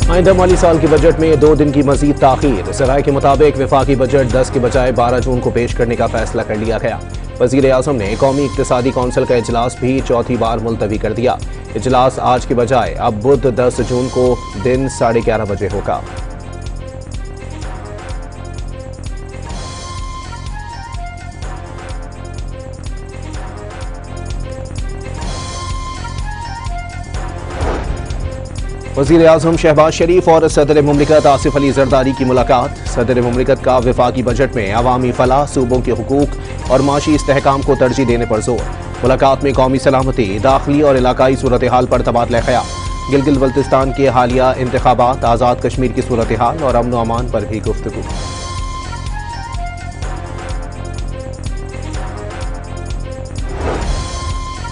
आइंदा माली साल के बजट में 2 दिन की मजीद ताखीर। ज़राए के मुताबिक वफाकी बजट 10 के बजाय 12 जून को पेश करने का फैसला कर लिया गया। वज़ीर आज़म ने कौमी इक्तिसादी कौंसिल का इजलास भी चौथी बार मुलतवी कर दिया। इजलास आज के बजाय अब बुध 10 जून को दिन 11:30 बजे होगा। वज़ीर आज़म शहबाज शरीफ और सदर मुमलिकत आसिफ अली जरदारी की मुलाकात। सदर मुमलिकत का वफाकी बजट में अवामी फलाह, सूबों के हुकूक और माशी इस्तेहकाम को तरजीह देने पर जोर। मुलाकात में कौमी सलामती, दाखिली और इलाकाई सूरत हाल पर तबादला ख्याल। गिलगित बल्तिस्तान के हालिया इंतखाबात, आज़ाद कश्मीर की सूरत हाल और अमन व अमान पर भी गुफ्तगू।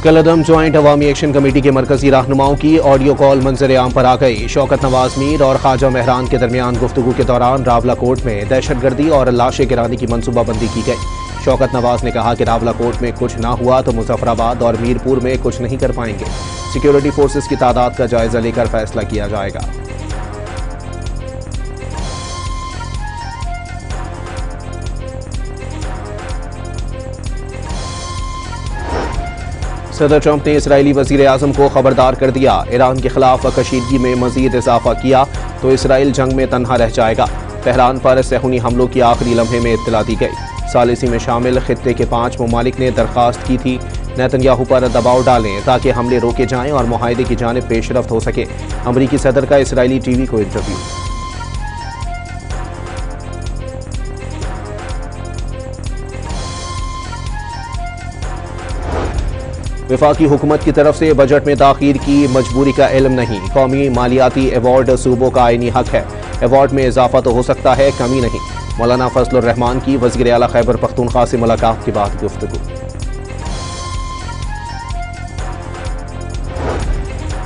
कलअदम ज्वाइंट अवामी एक्शन कमेटी के मरकजी रहनुमाओं की ऑडियो कॉल मंजर आम पर आ गई। शौकत नवाज मीर और ख्वाजा मेहरान के दरमियान गुफ्तगू के दौरान रावलाकोट में दहशतगर्दी और लाशें गिराने की मनसूबाबंदी की गई। शौकत नवाज ने कहा कि रावलाकोट में कुछ ना हुआ तो मुजफ्फराबाद और मीरपुर में कुछ नहीं कर पाएंगे। सिक्योरिटी फोर्सेस की तादाद का जायजा लेकर फैसला किया जाएगा। सदर ट्रंप ने इसराइली वज़ीर आज़म को खबरदार कर दिया। ईरान के खिलाफ कशीदगी में मजीद इजाफा किया तो इसराइल जंग में तन्हा रह जाएगा। तेहरान पर सहूनी हमलों की आखिरी लम्हे में इत्तला दी गई। सालिसी में शामिल खित्ते के 5 ममालिक ने दरख्वास्त की थी नेतन्याहू पर दबाव डालें ताकि हमले रोके जाएं और मुआहदे की जानिब पेशरफ्त हो सके। अमरीकी सदर का इसराइली टीवी को इंटरव्यू। वफाकी हुकूमत की तरफ से बजट में ताखीर की मजबूरी का इल्म नहीं। कौमी मालियाती एवॉर्ड सूबों का आईनी हक है। एवॉर्ड में इजाफा तो हो सकता है, कमी नहीं। मौलाना फजल रहमान की वज़ीर आला खैबर पख्तूनख्वा से मुलाकात के बाद गुफ्तगू।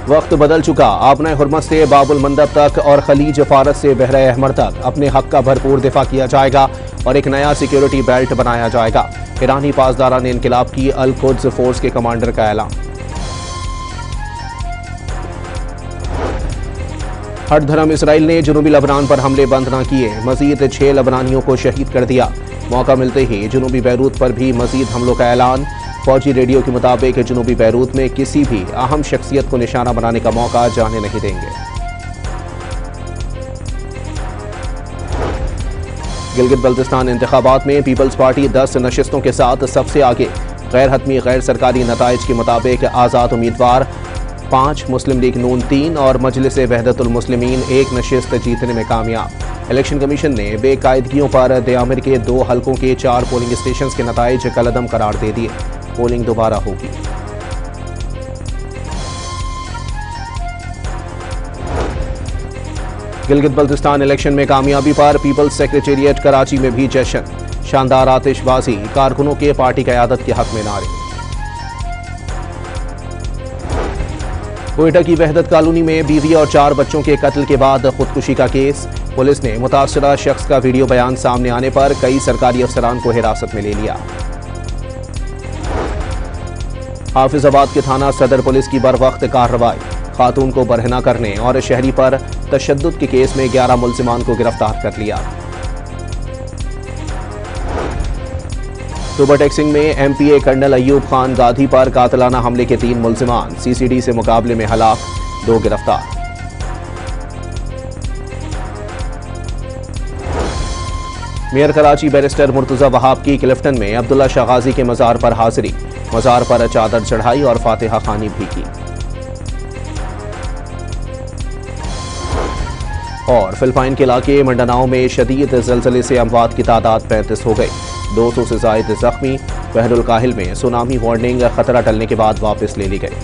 वक्त बदल चुका। आबना हुर्मत से बाबुल मंदब तक और खलीज फारस से बहरा अहमर तक अपने हक का भरपूर दिफा किया जाएगा और एक नया सिक्योरिटी बेल्ट बनाया जाएगा। ईरानी पासदारान इनकिलाब की अल कुद्स फोर्स के कमांडर का ऐलान। हट धर्म इसराइल ने जनूबी लबनान पर हमले बंद न किए। मजीद 6 लबनानियों को शहीद कर दिया। मौका मिलते ही जनूबी बैरूत पर भी मजीद हमलों का ऐलान। फौजी रेडियो के मुताबिक जनूबी बैरूत में किसी भी अहम शख्सियत को निशाना बनाने का मौका जाने नहीं देंगे। गिलगित बल्तिस्तान इंतखाबात में पीपल्स पार्टी 10 नशिस्तों के साथ सबसे आगे। गैर हतमी गैर सरकारी नताइज के मुताबिक आज़ाद उम्मीदवार 5, मुस्लिम लीग नून 3 और मजलिस वहदतुल मुस्लिमीन 1 नशिस्त जीतने में कामयाब। इलेक्शन कमीशन ने बेकायदगियों पर दयामिर के 2 हलकों के 4 पोलिंग स्टेशन के नताइज कलअदम करार दे दिए। पोलिंग दोबारा होगी। गिलगित बल्तिस्तान इलेक्शन में कामयाबी पर पीपल्स सेक्रेटेरिएट कराची में भी जश्न। शानदार आतिशबाजी, कारकुनों के पार्टी क़यादत के हक में नारे। कोयटा की वहदत कॉलोनी में बीवी और 4 बच्चों के कत्ल के बाद खुदकुशी का केस। पुलिस ने मुतासरा शख्स का वीडियो बयान सामने आने पर कई सरकारी अफसरान को हिरासत में ले लिया। हाफिजाबाद के थाना सदर पुलिस की बरवक्त कार्रवाई। खातून को बरहना करने और शहरी पर तशद्दुद के केस में 11 मुल्जिमान को गिरफ्तार कर लिया। सुबह टैक्सिंग में एमपीए कर्नल अयूब खान गाधी पर कातिलाना हमले के 3 मुल्जिमान। सीसीडी से मुकाबले में हलाक, 2 गिरफ्तार। मेयर कराची बैरिस्टर मुर्तजा वहाब की क्लिफ्टन में अब्दुल्ला शाह गाजी के मज़ार पर हाजिरी। मज़ार पर चादर चढ़ाई और फातिहा खानी भी की। और फिलिपाइन के इलाके मंडानाओ में शदीद ज़लज़ले से अमवात की तादाद 35 हो गई। 200 से ज़ायद जख्मी। बहरुल काहिल में सुनामी वार्निंग खतरा टलने के बाद वापस ले ली गई।